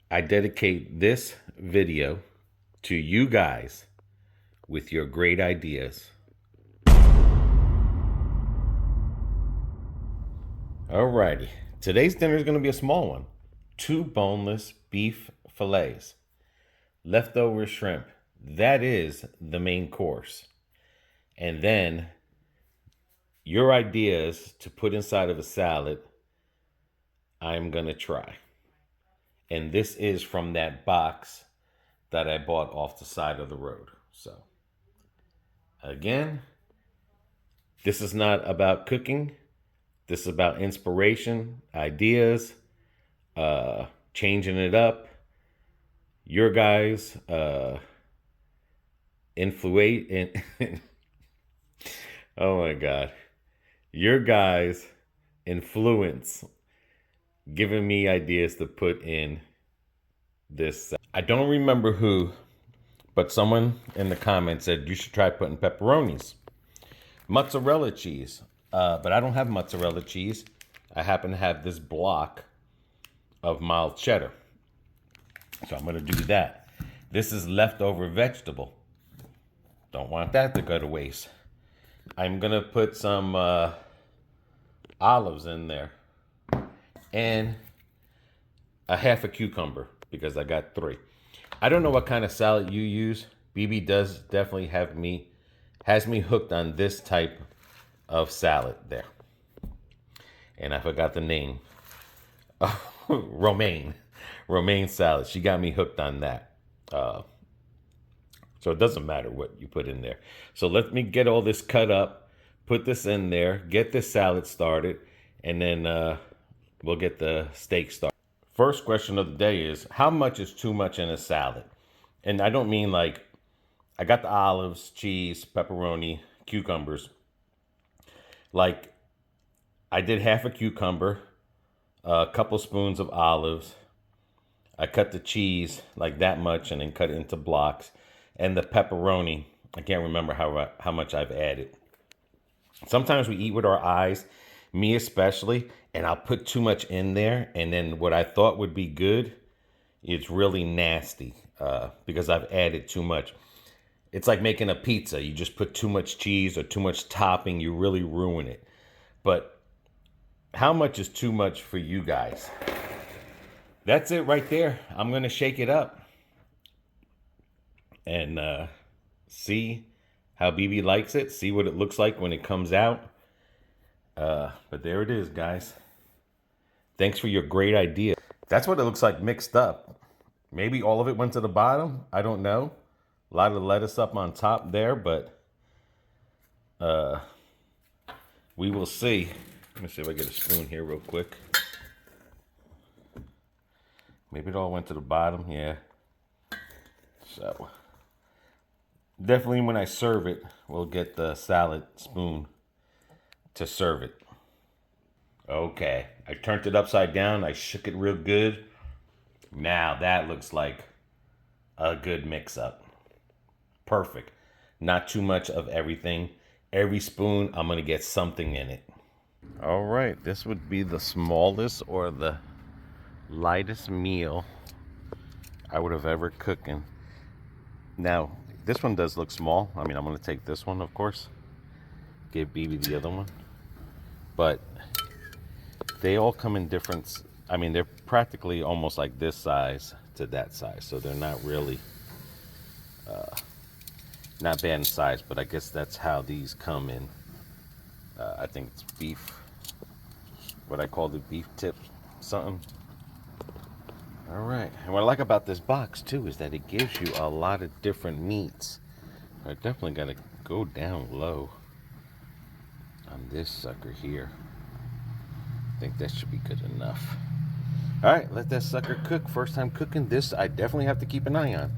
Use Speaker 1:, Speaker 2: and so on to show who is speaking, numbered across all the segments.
Speaker 1: I dedicate this video to you guys with your great ideas. Alrighty, today's dinner is going to be a small one. 2 boneless beef fillets, leftover shrimp. That is the main course. And then your ideas to put inside of a salad, I'm going to try. And this is from that box that I bought off the side of the road. So, again, this is not about cooking. This is about inspiration, ideas, changing it up. Your guys' influence. Oh my God. Your guys' influence giving me ideas to put in this. I don't remember who, but someone in the comments said you should try putting pepperonis, mozzarella cheese. But I don't have mozzarella cheese. I happen to have this block of mild cheddar. So I'm going to do that. This is leftover vegetable. Don't want that to go to waste. I'm going to put some olives in there. And a half a cucumber because I got 3. I don't know what kind of salad you use. BB does definitely has me hooked on this type of salad there. And I forgot the name. Romaine salad. She got me hooked on that. So it doesn't matter what you put in there. So let me get all this cut up, put this in there, get this salad started, and then we'll get the steak started. First question of the day is, how much is too much in a salad? And I don't mean like, I got the olives, cheese, pepperoni, cucumbers. Like, I did half a cucumber, a couple spoons of olives. I cut the cheese like that much and then cut it into blocks. And the pepperoni, I can't remember how much I've added. Sometimes we eat with our eyes, me especially, and I'll put too much in there. And then what I thought would be good, it's really nasty because I've added too much. It's like making a pizza. You just put too much cheese or too much topping, you really ruin it. But how much is too much for you guys? That's it right there. I'm going to shake it up and see how BB likes it. See what it looks like when it comes out. But there it is, guys. Thanks for your great idea. That's what it looks like mixed up. Maybe all of it went to the bottom. I don't know. A lot of lettuce up on top there, but we will see. Let me see if I get a spoon here real quick. Maybe it all went to the bottom, yeah. So, definitely when I serve it, we'll get the salad spoon to serve it. Okay, I turned it upside down. I shook it real good. Now that looks like a good mix-up. Perfect. Not too much of everything. Every spoon, I'm going to get something in it. All right. This would be the smallest or the lightest meal I would have ever cooking. Now, this one does look small. I mean, I'm going to take this one, of course. Give BB the other one. But they all come in different... I mean, they're practically almost like this size to that size. So they're not really... not bad in size, but I guess that's how these come in. I think it's beef, what I call the beef tip something. All right, and what I like about this box too is that it gives you a lot of different meats. I definitely got to go down low on this sucker here. I think that should be good enough. All right, let that sucker cook. First time cooking this, I definitely have to keep an eye on.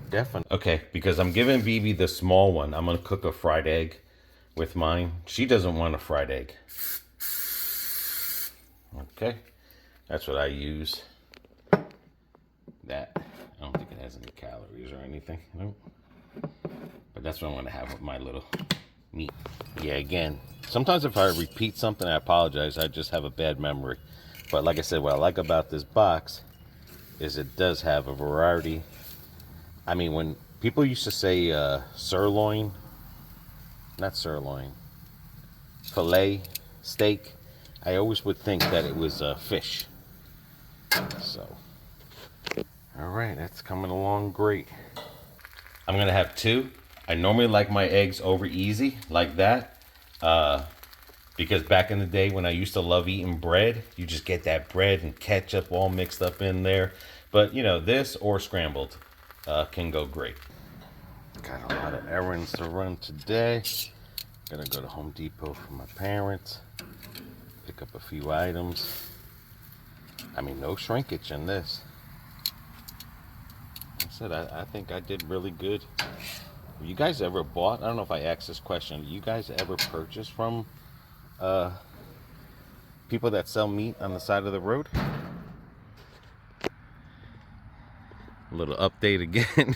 Speaker 1: Definitely. Okay, because I'm giving BB the small one. I'm going to cook a fried egg with mine. She doesn't want a fried egg. Okay, that's what I use. That, I don't think it has any calories or anything. Nope. But that's what I'm going to have with my little meat. Yeah, again, sometimes if I repeat something, I apologize. I just have a bad memory. But like I said, what I like about this box is it does have a variety. I mean, when people used to say sirloin, not sirloin, filet steak, I always would think that it was fish. So, all right, that's coming along great. I'm gonna have two. I normally like my eggs over easy like that, because back in the day when I used to love eating bread, you just get that bread and ketchup all mixed up in there. But you know, this or scrambled can go great. Got a lot of errands to run today. Gotta go to Home Depot for my parents, pick up a few items. I mean, no shrinkage in this. I said, I think I did really good. You guys ever bought, I don't know if I asked this question, you guys ever purchase from people that sell meat on the side of the road? A little update again.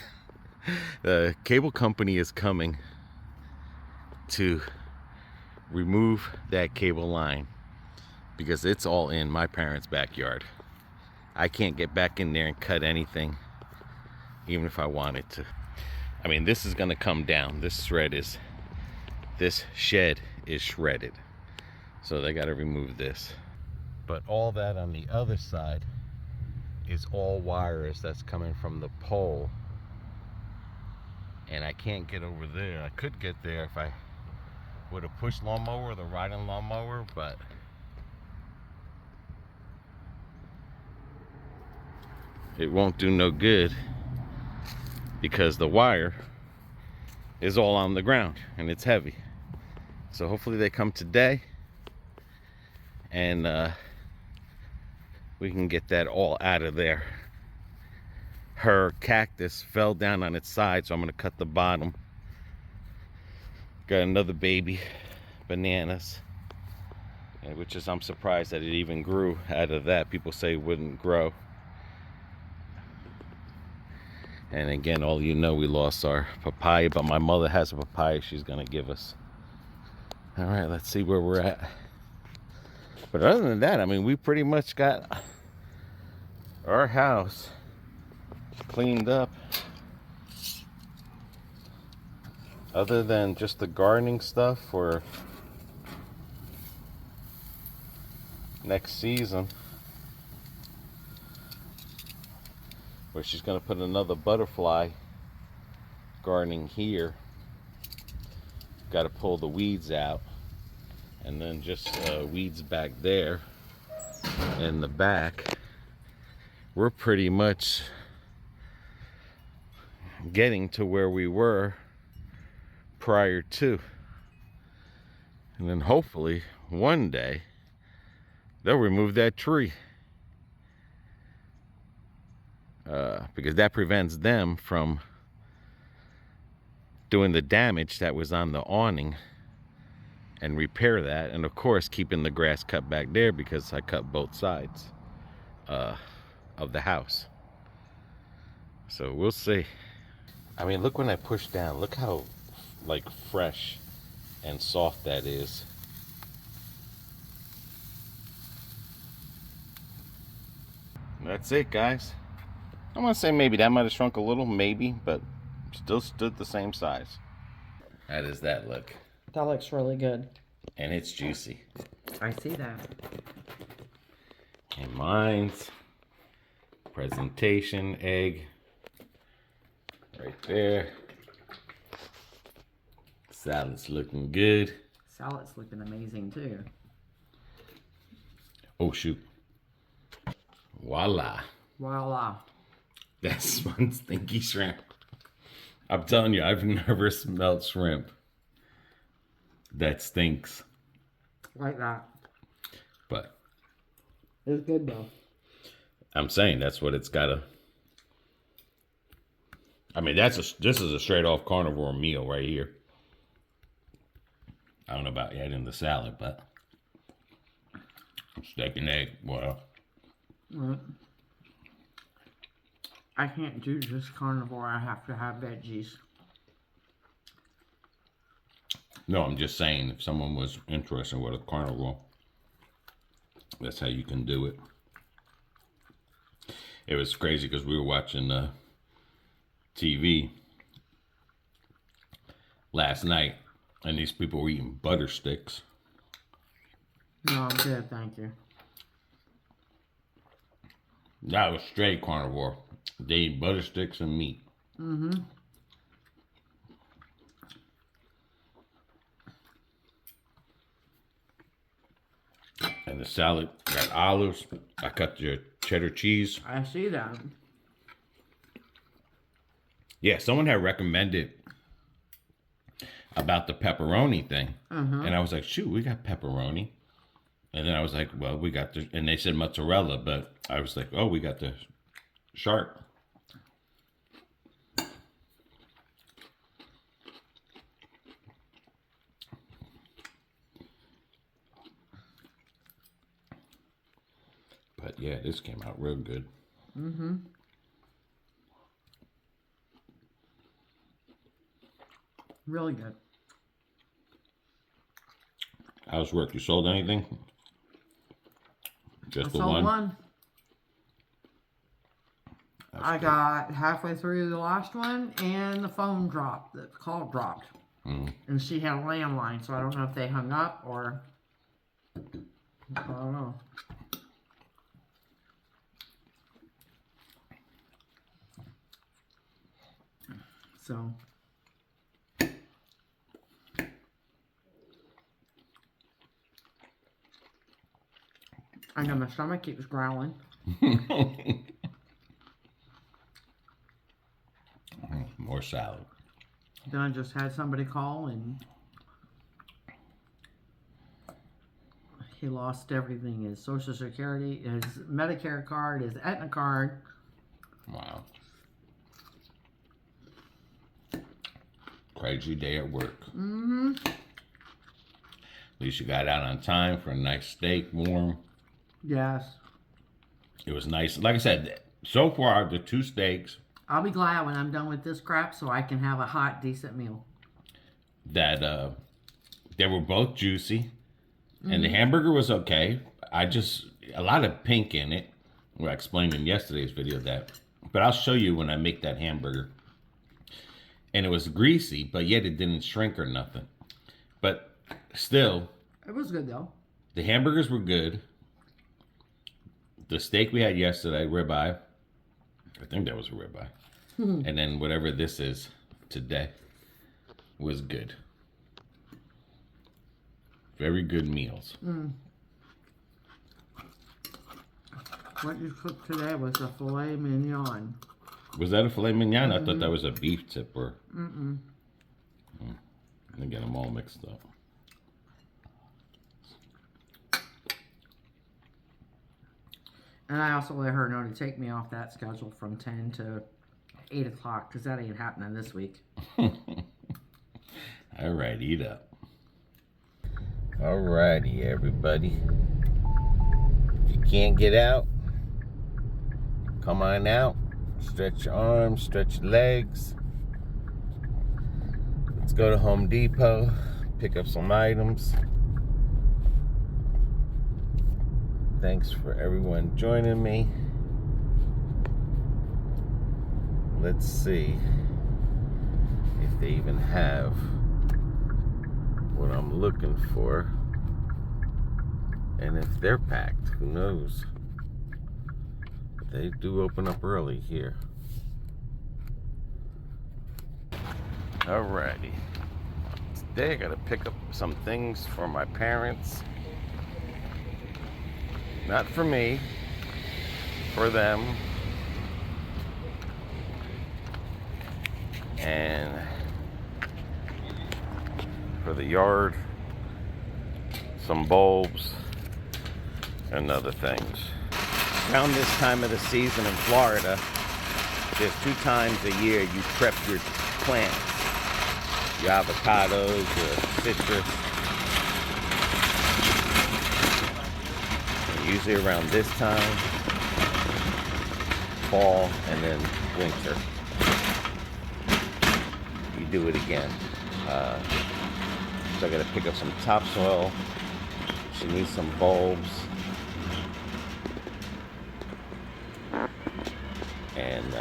Speaker 1: The cable company is coming to remove that cable line because it's all in my parents' backyard. I can't get back in there and cut anything, even if I wanted to. I mean, this is gonna come down. This shed is shredded. So they gotta remove this. But all that on the other side is all wires that's coming from the pole. And I can't get over there. I could get there if I would have pushed lawnmower or the riding lawnmower, but it won't do no good because the wire is all on the ground and it's heavy. So hopefully they come today and we can get that all out of there. Her cactus fell down on its side, so I'm gonna cut the bottom. Got another baby, bananas, which is, I'm surprised that it even grew out of that. People say it wouldn't grow. And again, all you know, we lost our papaya, but my mother has a papaya she's gonna give us. All right, let's see where we're at. But other than that, I mean, we pretty much got our house cleaned up. Other than just the gardening stuff for next season, where she's going to put another butterfly gardening here. Got to pull the weeds out, and then just weeds back there in the back. We're pretty much getting to where we were prior to. And then hopefully one day they'll remove that tree, because that prevents them from doing the damage that was on the awning, and repair that. And of course keeping the grass cut back there because I cut both sides of the house. So we'll see. I mean, look, when I push down, look how like fresh and soft that is. That's it, guys. I'm gonna say maybe that might have shrunk a little, maybe, but still stood the same size. How does that look?
Speaker 2: That looks really good.
Speaker 1: And it's juicy.
Speaker 2: I see that.
Speaker 1: And mine's presentation egg right there. Salad's looking good.
Speaker 2: Salad's looking amazing too.
Speaker 1: Oh shoot. Voila.
Speaker 2: Voila.
Speaker 1: That's one stinky shrimp. I'm telling you, I've never smelled shrimp that stinks
Speaker 2: like that.
Speaker 1: But
Speaker 2: it's good though.
Speaker 1: I'm saying that's what it's gotta. I mean, this is a straight off carnivore meal right here. I don't know about adding the salad, but steak and egg, well.
Speaker 2: I can't do just carnivore. I have to have veggies.
Speaker 1: No, I'm just saying, if someone was interested with a carnivore, that's how you can do it. It was crazy because we were watching TV last night, and these people were eating butter sticks.
Speaker 2: No, I'm good, thank you.
Speaker 1: That was straight carnivore. They eat butter sticks and meat.
Speaker 2: Mm-hmm.
Speaker 1: And the salad got olives. I cut your cheddar cheese.
Speaker 2: I see that.
Speaker 1: Yeah, someone had recommended about the pepperoni thing. And I was like, shoot, we got pepperoni. And then I was like, well, we got the, and they said mozzarella, but I was like, oh, we got the sharp. But yeah, this came out real good.
Speaker 2: Mm-hmm. Really good.
Speaker 1: How's work? You sold anything? Just the
Speaker 2: sold
Speaker 1: one?
Speaker 2: I got halfway through the last one, and the phone dropped. The call dropped. And she had a landline, so I don't know if they hung up or... I don't know. So... I know my stomach keeps growling.
Speaker 1: More salad.
Speaker 2: Then I just had somebody call and he lost everything. His Social Security, his Medicare card, his Aetna card.
Speaker 1: Wow. Crazy day at work.
Speaker 2: Mm-hmm.
Speaker 1: At least you got out on time for a nice steak, warm.
Speaker 2: Yes.
Speaker 1: It was nice. Like I said, so far, the 2 steaks
Speaker 2: I'll be glad when I'm done with this crap so I can have a hot, decent meal.
Speaker 1: that they were both juicy. And the hamburger was okay. A lot of pink in it. Well, I explained in yesterday's video that. But I'll show you when I make that hamburger. And it was greasy, but yet it didn't shrink or nothing. But still.
Speaker 2: It was good, though.
Speaker 1: The hamburgers were good. The steak we had yesterday, ribeye. I think that was a ribeye. And then whatever this is today was good. Very good meals.
Speaker 2: What you cooked today was a filet mignon.
Speaker 1: Was that a filet mignon? I thought that was a beef tip or... I get them all mixed up.
Speaker 2: And I also let her know to take me off that schedule from 10 to 8 o'clock because that ain't happening this week.
Speaker 1: All right, eat up. All righty, everybody. If you can't get out, come on out. Stretch your arms, stretch your legs. Let's go to Home Depot, pick up some items. Thanks for everyone joining me. Let's see if they even have what I'm looking for. And if they're packed, who knows? They do open up early here. Alrighty. Today I gotta pick up some things for my parents. Not for me, for them. And for the yard, some bulbs and other things. Around this time of the season in Florida, there's 2 times a year you prep your plants. Your avocados, your citrus. Usually around this time, fall, and then winter. You do it again. So I gotta pick up some topsoil. She needs some bulbs. and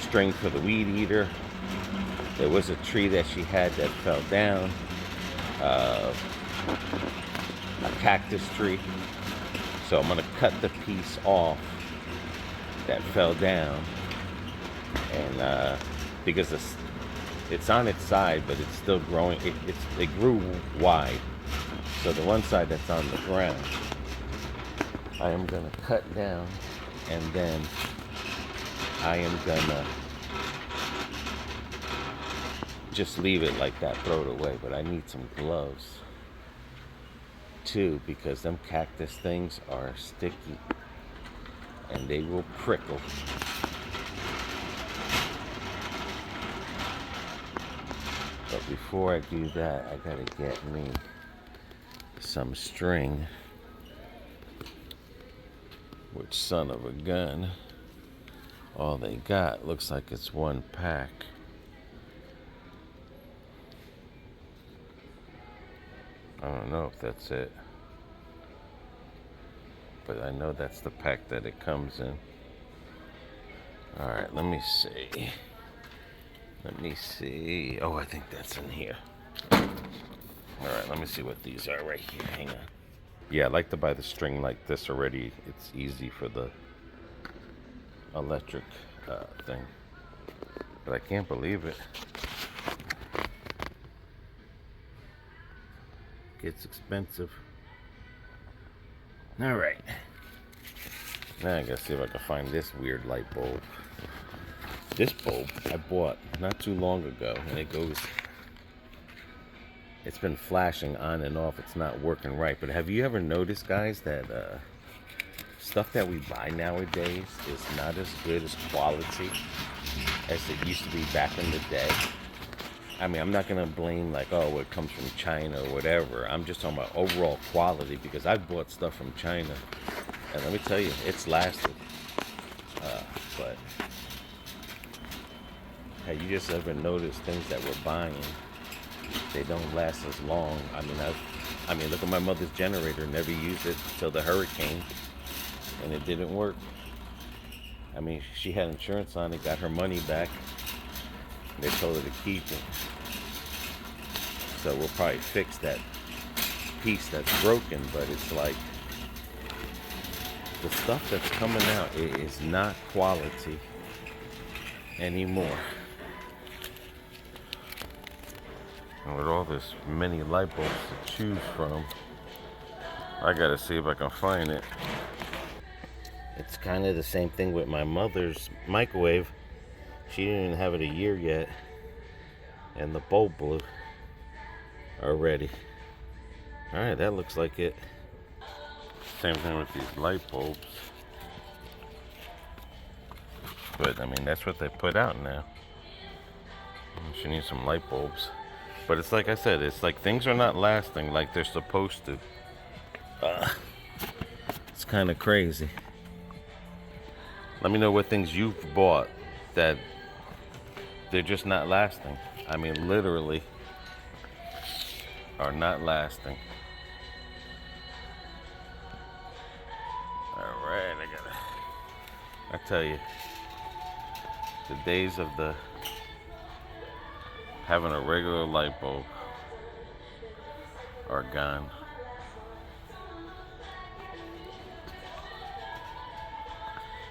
Speaker 1: string for the weed eater. There was a tree that she had that fell down, a cactus tree. So I'm gonna cut the piece off that fell down, and because it's on its side, but it's still growing. It grew wide. So the one side that's on the ground, I am gonna cut down, and then I am gonna just leave it like that, throw it away. But I need some gloves too, because them cactus things are sticky and they will prickle. But before I do that, I gotta get me some string. Which son of a gun, all they got looks like it's one pack. I don't know if that's it, but I know that's the pack that it comes in. All right, let me see. Oh, I think that's in here. All right, let me see what these are right here. Hang on. Yeah, I like to buy the string like this already. It's easy for the electric thing. But I can't believe it. Gets expensive. All right. Now I gotta see if I can find this weird light bulb. This bulb I bought not too long ago, and it's been flashing on and off. It's not working right. But have you ever noticed, guys, that stuff that we buy nowadays is not as good as quality as it used to be back in the day? I mean, I'm not gonna blame like, oh, it comes from China or whatever. I'm just talking about overall quality, because I've bought stuff from China, and let me tell you, it's lasted. But have you just ever noticed things that we're buying, they don't last as long? I mean, look at my mother's generator. Never used it till the hurricane, and it didn't work. I mean, she had insurance on it, got her money back. They told her to keep it. So we'll probably fix that piece that's broken, but it's like the stuff that's coming out, it is not quality anymore. And with all this many light bulbs to choose from, I gotta see if I can find it. It's kind of the same thing with my mother's microwave. She didn't even have it a year yet, and the bulb blew already. All right, that looks like it. Same thing with these light bulbs. But I mean, that's what they put out now. She needs some light bulbs. But it's like I said, it's like things are not lasting like they're supposed to. It's kind of crazy. Let me know what things you've bought that they're just not lasting. I mean, literally are not lasting. All right, I tell you, the days of having a regular light bulb are gone.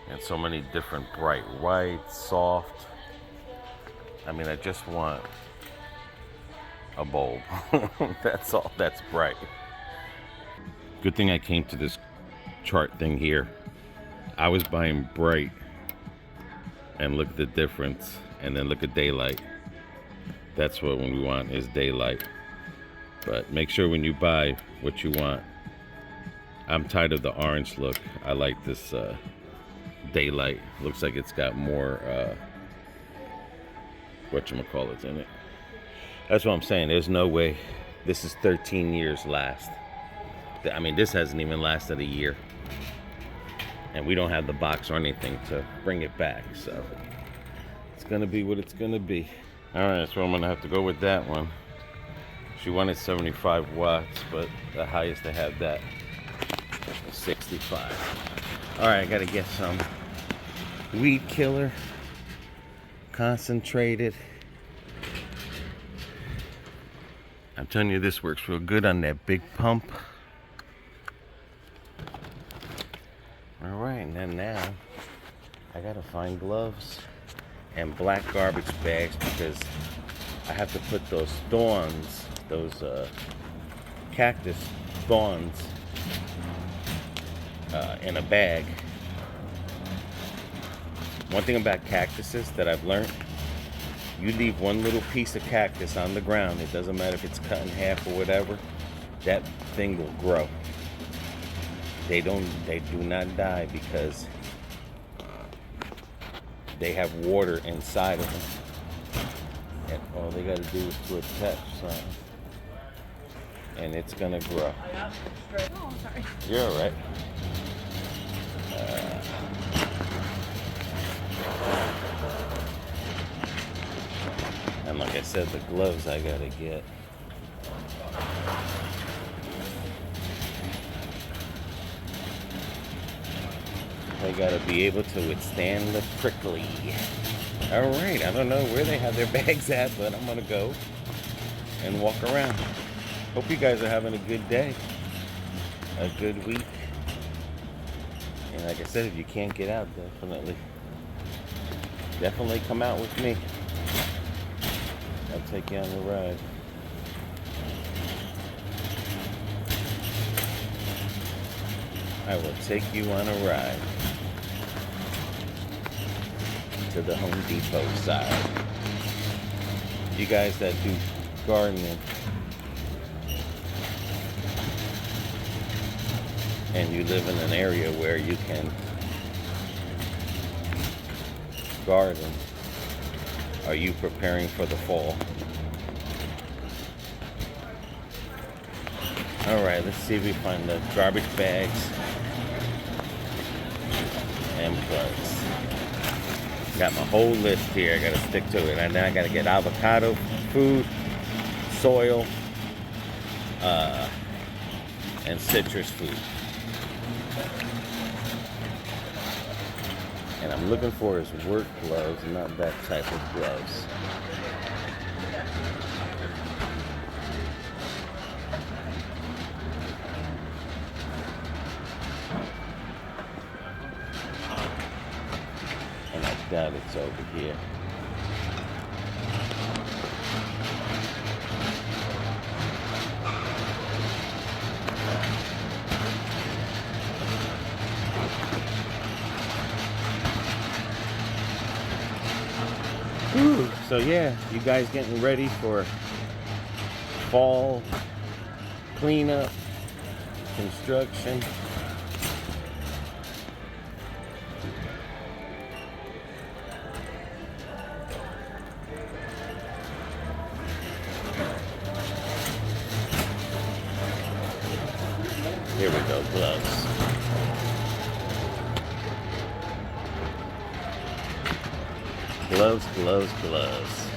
Speaker 1: And so many different bright whites, soft. I mean, I just want a bulb. That's all that's bright. Good thing I came to this chart thing here. I was buying bright, and look at the difference, and then look at daylight. That's what we want, is daylight. But make sure when you buy what you want. I'm tired of the orange look. I like this daylight. Looks like it's got more whatchamacallit in it. That's what I'm saying. There's no way this is 13 years last. I mean, this hasn't even lasted a year, and we don't have the box or anything to bring it back, so it's gonna be what it's gonna be. All right, so I'm gonna have to go with that one. She wanted 75 watts, but the highest they had that was 65. All right, I gotta get some weed killer, concentrated. I'm telling you, this works real good on that big pump. All right, and then now I gotta find gloves and black garbage bags because I have to put those thorns, those cactus thorns in a bag. One thing about cactuses that I've learned, you leave one little piece of cactus on the ground, it doesn't matter if it's cut in half or whatever, that thing will grow. They do not die because they have water inside of them. And all they gotta do is put touch something. And it's gonna grow.
Speaker 3: Oh, sorry.
Speaker 1: You're alright. And like I said, the gloves I gotta get. They gotta be able to withstand the prickly. Alright, I don't know where they have their bags at, but I'm gonna go and walk around. Hope you guys are having a good day, a good week. And like I said, if you can't get out, definitely come out with me. I'll take you on the ride. I will take you on a ride to the Home Depot side. You guys that do gardening and you live in an area where you can garden, are you preparing for the fall? Alright, let's see if we find the garbage bags and plugs. Got my whole list here, I gotta stick to it. And then I gotta get avocado, food, soil, and citrus food. And I'm looking for his work gloves, not that type of gloves. And I doubt it's over here. So yeah, you guys getting ready for fall cleanup, construction. Here we go, gloves. Gloves, gloves, gloves.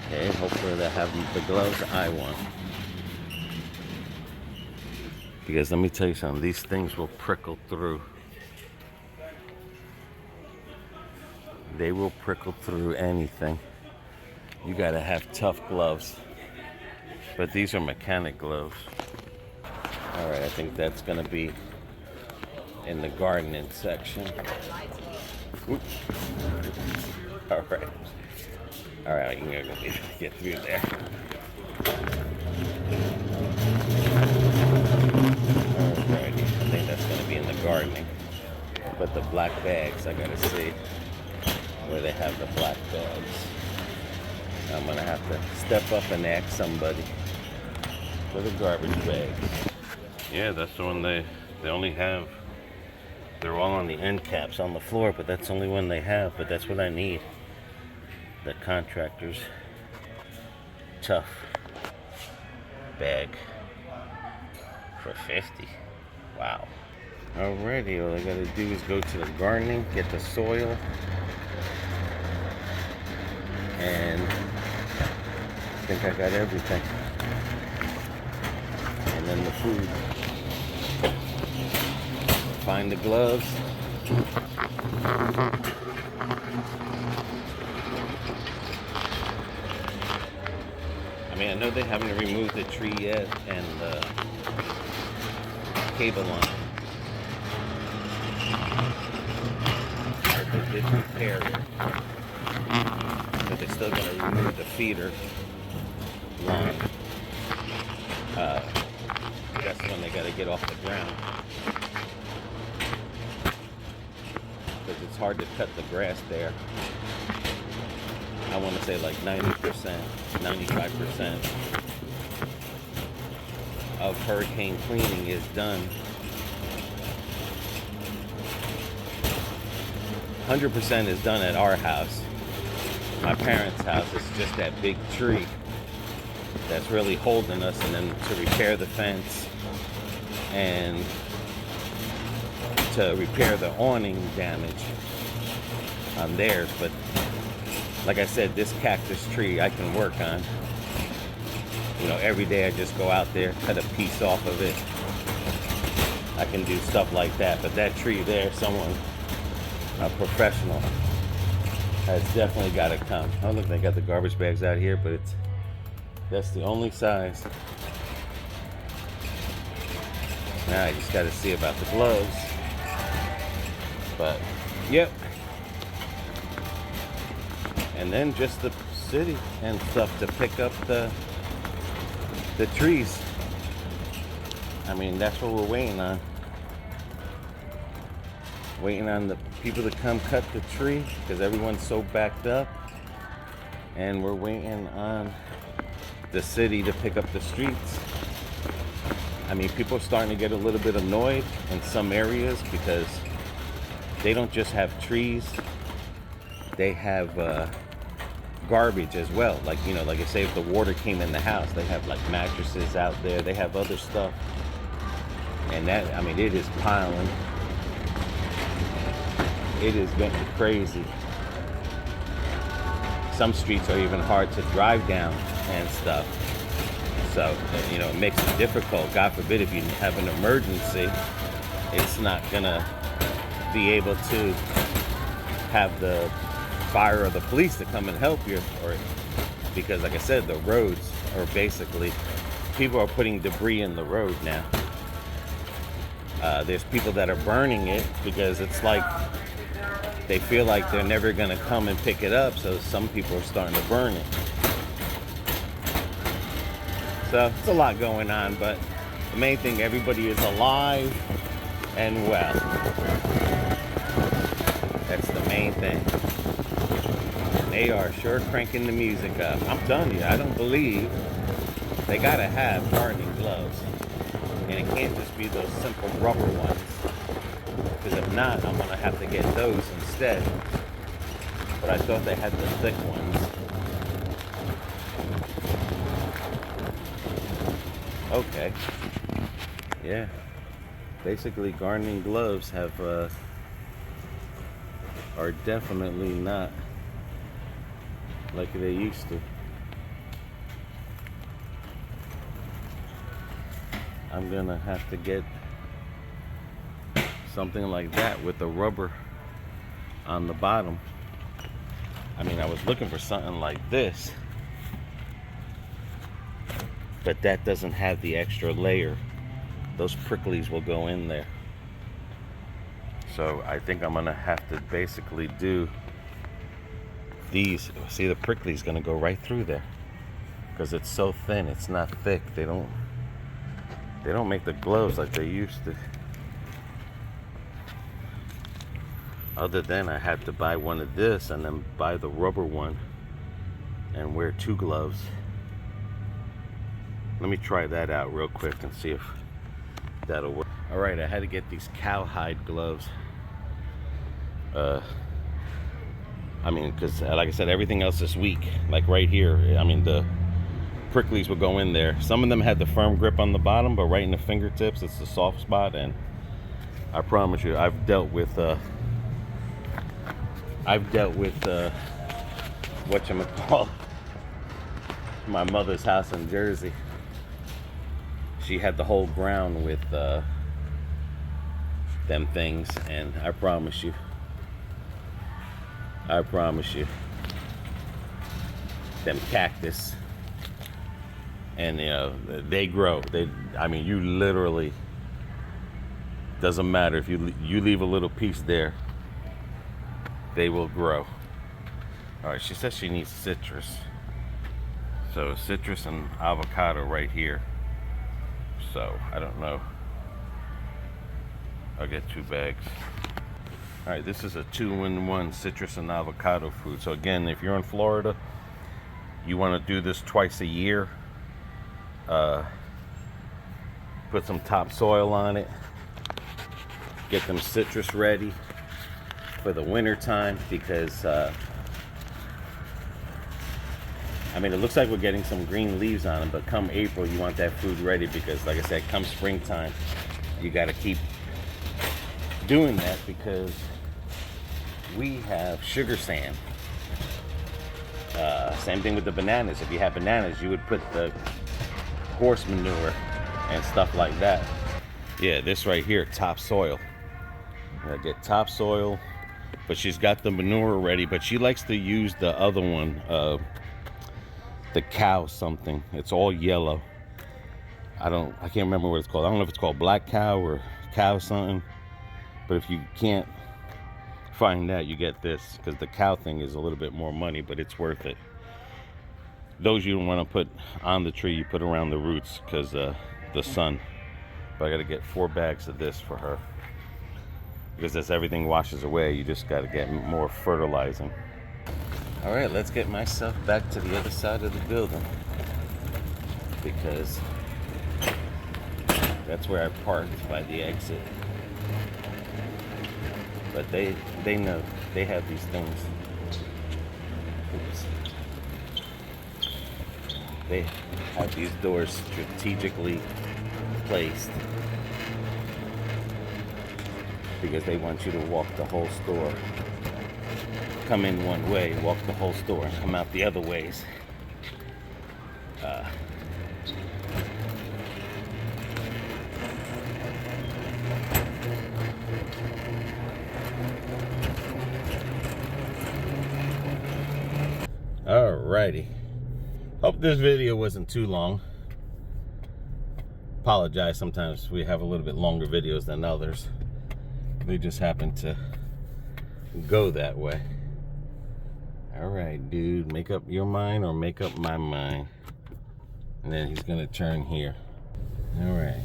Speaker 1: Okay, hopefully they have the gloves I want. Because let me tell you something, these things will prickle through. They will prickle through anything. You gotta have tough gloves. But these are mechanic gloves. Alright, I think that's gonna be in the gardening section. Oops. Alright. Alright, you're gonna get through there. Alrighty, I think that's gonna be in the gardening. But the black bags, I gotta see where they have the black bags. I'm gonna have to step up and ask somebody for the garbage bags. Yeah, that's the one they only have. They're all on the end caps on the floor, but that's the only one they have. But that's what I need. The contractor's tough bag for $50. Wow. Alrighty, all I gotta do is go to the gardening, get the soil, and think I got everything. And then the food. Find the gloves. I mean, I know they haven't removed the tree yet and the cable line. But they did repair it. But they're still going to remove the feeder line. That's when they got to get off the ground. Because it's hard to cut the grass there. I want to say like 90%, 95% of hurricane cleaning is done. 100% is done at our house. My parents' house is just that big tree that's really holding us, and then to repair the fence and to repair the awning damage on theirs. But like I said, this cactus tree I can work on. You know, every day I just go out there, cut a piece off of it. I can do stuff like that. But that tree there, someone, a professional, has definitely got to come. Oh, look, they got the garbage bags out here, but that's the only size. Now I just got to see about the gloves. But, yep. And then just the city and stuff to pick up the trees. I mean, that's what we're waiting on. Waiting on the people to come cut the tree because everyone's so backed up. And we're waiting on the city to pick up the streets. I mean, people are starting to get a little bit annoyed in some areas because they don't just have trees. They have garbage as well. Like, you know, like I say, if the water came in the house, they have like mattresses out there. They have other stuff. And that, I mean, it is piling. It is getting crazy. Some streets are even hard to drive down and stuff. So, you know, it makes it difficult. God forbid if you have an emergency, it's not gonna be able to have the fire or the police to come and help you, or because like I said, the roads are basically, people are putting debris in the road now. There's people that are burning it because it's like they feel like they're never going to come and pick it up, so some people are starting to burn it. So it's a lot going on, but the main thing, everybody is alive and well. That's the main thing. They are sure cranking the music up. I'm telling you, I don't believe they gotta have gardening gloves. And it can't just be those simple rubber ones. Because if not, I'm gonna have to get those instead. But I thought they had the thick ones. Okay. Yeah. Basically, gardening gloves have are definitely not like they used to. I'm gonna have to get something like that with the rubber on the bottom. I mean, I was looking for something like this, but that doesn't have the extra layer. Those pricklies will go in there. So I think I'm gonna have to basically do these. See, the prickly's gonna go right through there because it's so thin, it's not thick. They don't make the gloves like they used to. Other than I had to buy one of this and then buy the rubber one and wear 2 gloves. Let me try that out real quick and see if that'll work. All right, I had to get these cowhide gloves. I mean, because like I said, everything else is weak. Like right here, I mean, the pricklies will go in there. Some of them had the firm grip on the bottom, but right in the fingertips, it's the soft spot. And I promise you, I've dealt with whatchamacallit, my mother's house in Jersey, she had the whole ground with them things, and I promise you, them cactus, and you know, they grow. I mean, you literally, doesn't matter if you leave a little piece there, they will grow. All right, she says she needs citrus. So citrus and avocado right here. So I don't know. I'll get 2 bags. All right, this is a 2-in-1 citrus and avocado food. So again, if you're in Florida, you want to do this twice a year. Put some topsoil on it. Get them citrus ready for the winter time, because I mean, it looks like we're getting some green leaves on them, but come April, you want that food ready, because like I said, come springtime, you got to keep doing that, because we have sugar sand. Same thing with the bananas. If you have bananas, you would put the horse manure and stuff like that. Yeah, this right here, topsoil. Get topsoil, but she's got the manure ready, but she likes to use the other one, the cow something. It's all yellow. I can't remember what it's called. I don't know if it's called black cow or cow something, but if you can't find that, you get this, because the cow thing is a little bit more money, but it's worth it. Those you don't want to put on the tree, you put around the roots, because the sun. But I got to get 4 bags of this for her, because as everything washes away, you just got to get more fertilizing. All right, let's get myself back to the other side of the building, because that's where I parked, by the exit. But they know, they have these things. Oops. They have these doors strategically placed, because they want you to walk the whole store. Come in one way, walk the whole store, and come out the other ways. Alrighty. Hope this video wasn't too long. Apologize, sometimes we have a little bit longer videos than others. They just happen to go that way. Alright, dude, make up your mind or make up my mind. And then he's gonna turn here. Alright,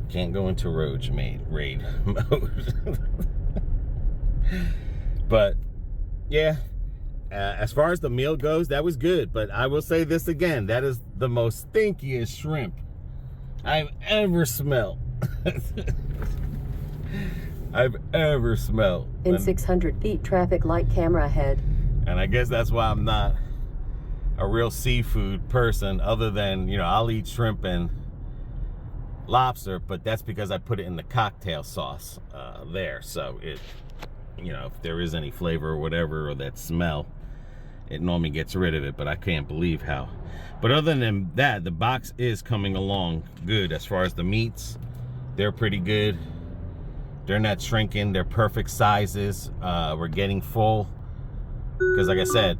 Speaker 1: can't go into raid mode. But yeah, as far as the meal goes, that was good. But I will say this again, that is the most stinkiest shrimp I've ever smelled.
Speaker 4: In 600 feet, traffic light, camera ahead.
Speaker 1: And I guess that's why I'm not a real seafood person, other than, you know, I'll eat shrimp and lobster, but that's because I put it in the cocktail sauce there. So it, you know, if there is any flavor or whatever, or that smell, it normally gets rid of it. But I can't believe how. But other than that, the box is coming along good. As far as the meats, they're pretty good. They're not shrinking. They're perfect sizes. We're getting full. Because like I said,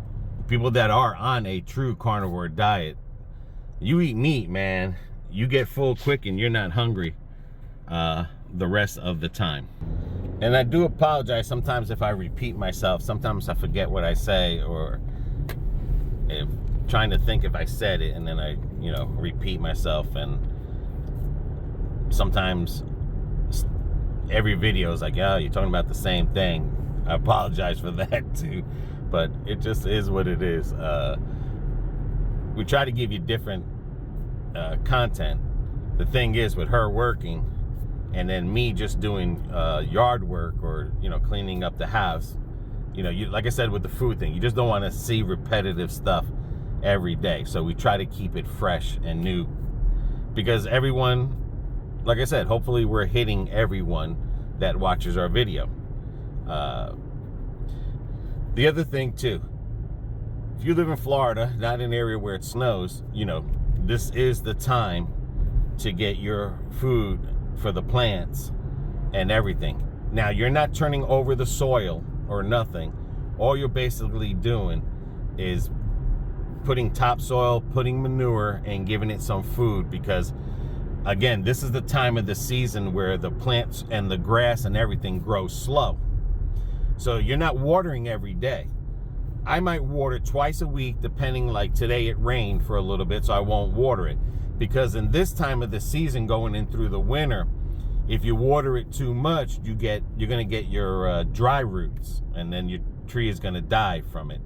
Speaker 1: people that are on a true carnivore diet, you eat meat, man, you get full quick and you're not hungry the rest of the time. And I do apologize sometimes if I repeat myself. Sometimes I forget what I say, or if trying to think if I said it, and then I, you know, repeat myself. And sometimes every video is like, yeah, you're talking about the same thing. I apologize for that too, but it just is what it is. We try to give you different content. The thing is, with her working and then me just doing yard work, or, you know, cleaning up the house, you know, you, like I said with the food thing, you just don't want to see repetitive stuff every day. So we try to keep it fresh and new, because everyone, like I said, hopefully we're hitting everyone that watches our video. The other thing too, if you live in Florida, not an area where it snows, you know, this is the time to get your food for the plants and everything. Now, you're not turning over the soil or nothing. All you're basically doing is putting topsoil, putting manure, and giving it some food, because again, this is the time of the season where the plants and the grass and everything grows slow. So you're not watering every day. I might water twice a week, depending, like today it rained for a little bit, so I won't water it. Because in this time of the season, going in through the winter, if you water it too much, you're gonna get your dry roots, and then your tree is gonna die from it.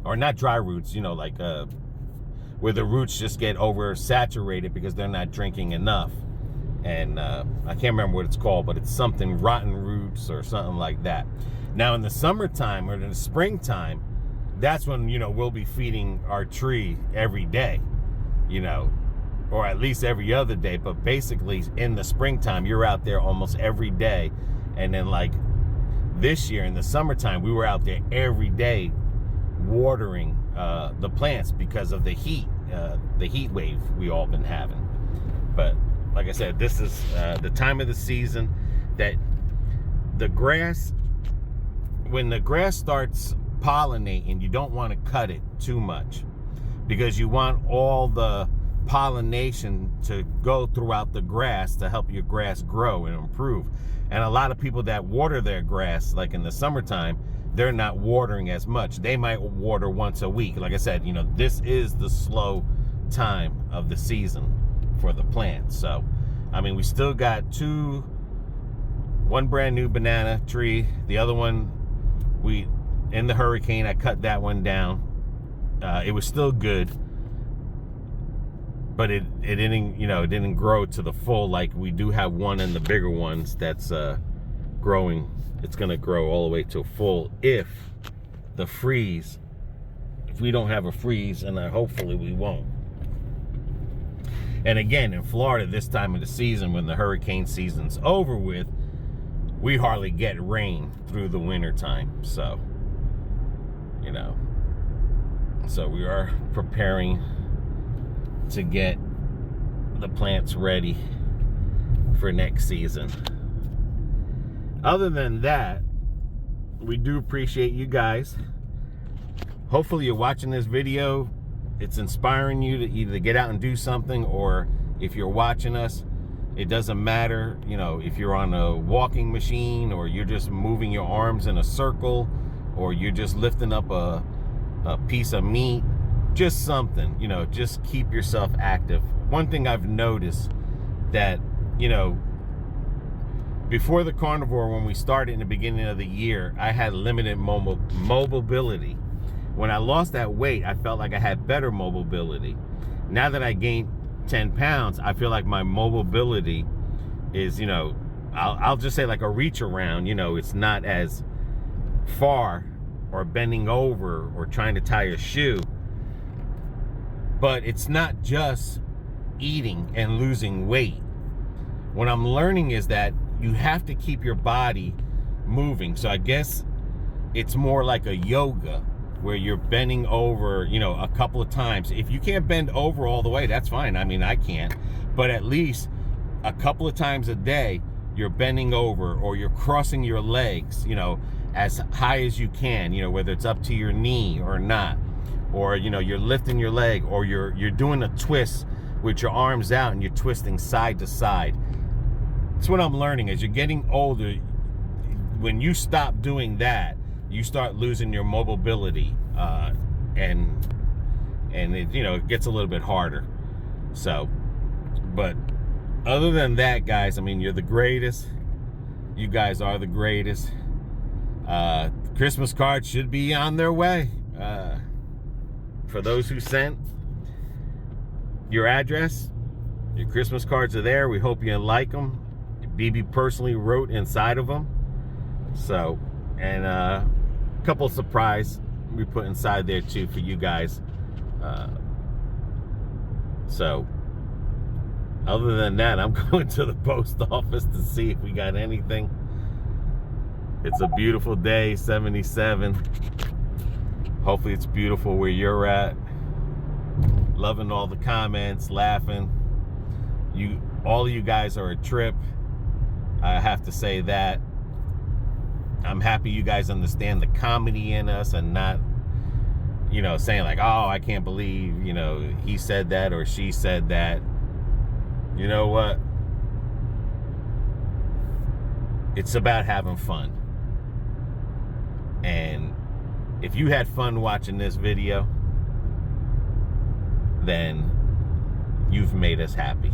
Speaker 1: Or not dry roots, you know, like where the roots just get oversaturated because they're not drinking enough. And I can't remember what it's called, but it's something rotten roots or something like that. Now in the summertime or in the springtime, that's when, you know, we'll be feeding our tree every day, you know, or at least every other day. But basically in the springtime, you're out there almost every day. And then like this year in the summertime, we were out there every day watering the plants because of the heat wave we all been having. But like I said, this is the time of the season that the grass, when the grass starts pollinating, you don't want to cut it too much, because you want all the pollination to go throughout the grass to help your grass grow and improve. And a lot of people that water their grass, like in the summertime, they're not watering as much. They might water once a week. Like I said, you know, this is the slow time of the season for the plants. So, I mean, we still got one brand new banana tree. The other one, in the hurricane, I cut that one down. It was still good, but it didn't, you know, it didn't grow to the full. Like we do have one in the bigger ones that's growing. It's gonna grow all the way to full if we don't have a freeze, and hopefully we won't. And again, in Florida, this time of the season, when the hurricane season's over with, we hardly get rain through the winter time. So, you know, so we are preparing to get the plants ready for next season. Other than that, we do appreciate you guys. Hopefully you're watching this video, it's inspiring you to either get out and do something, or if you're watching us, it doesn't matter, you know, if you're on a walking machine, or you're just moving your arms in a circle, or you're just lifting up a piece of meat, just something, you know, just keep yourself active. One thing I've noticed that, you know, before the carnivore, when we started in the beginning of the year, I had limited mobility. When I lost that weight, I felt like I had better mobility. Now that I gained 10 pounds, I feel like my mobility is, you know, I'll just say like a reach around, you know, it's not as far, or bending over or trying to tie a shoe. But it's not just eating and losing weight. What I'm learning is that you have to keep your body moving. So I guess it's more like a yoga, where you're bending over, you know, a couple of times. If you can't bend over all the way, that's fine. I mean, I can't. But at least a couple of times a day, you're bending over, or you're crossing your legs, you know, as high as you can, you know, whether it's up to your knee or not. Or, you know, you're lifting your leg, or you're doing a twist with your arms out and you're twisting side to side. That's what I'm learning. As you're getting older, when you stop doing that, you start losing your mobility, and it, you know, it gets a little bit harder. So, but other than that, guys, I mean, you're the greatest. You guys are the greatest. Christmas cards should be on their way. For those who sent your address, your Christmas cards are there. We hope you like them. BB personally wrote inside of them. So, and a couple of surprise we put inside there too for you guys. So, other than that, I'm going to the post office to see if we got anything. It's a beautiful day, 77. Hopefully it's beautiful where you're at. Loving all the comments, laughing. All of you guys are a trip. I have to say that. I'm happy you guys understand the comedy in us and not, saying like, oh, I can't believe, he said that or she said that. You know what? It's about having fun. And if you had fun watching this video, then you've made us happy.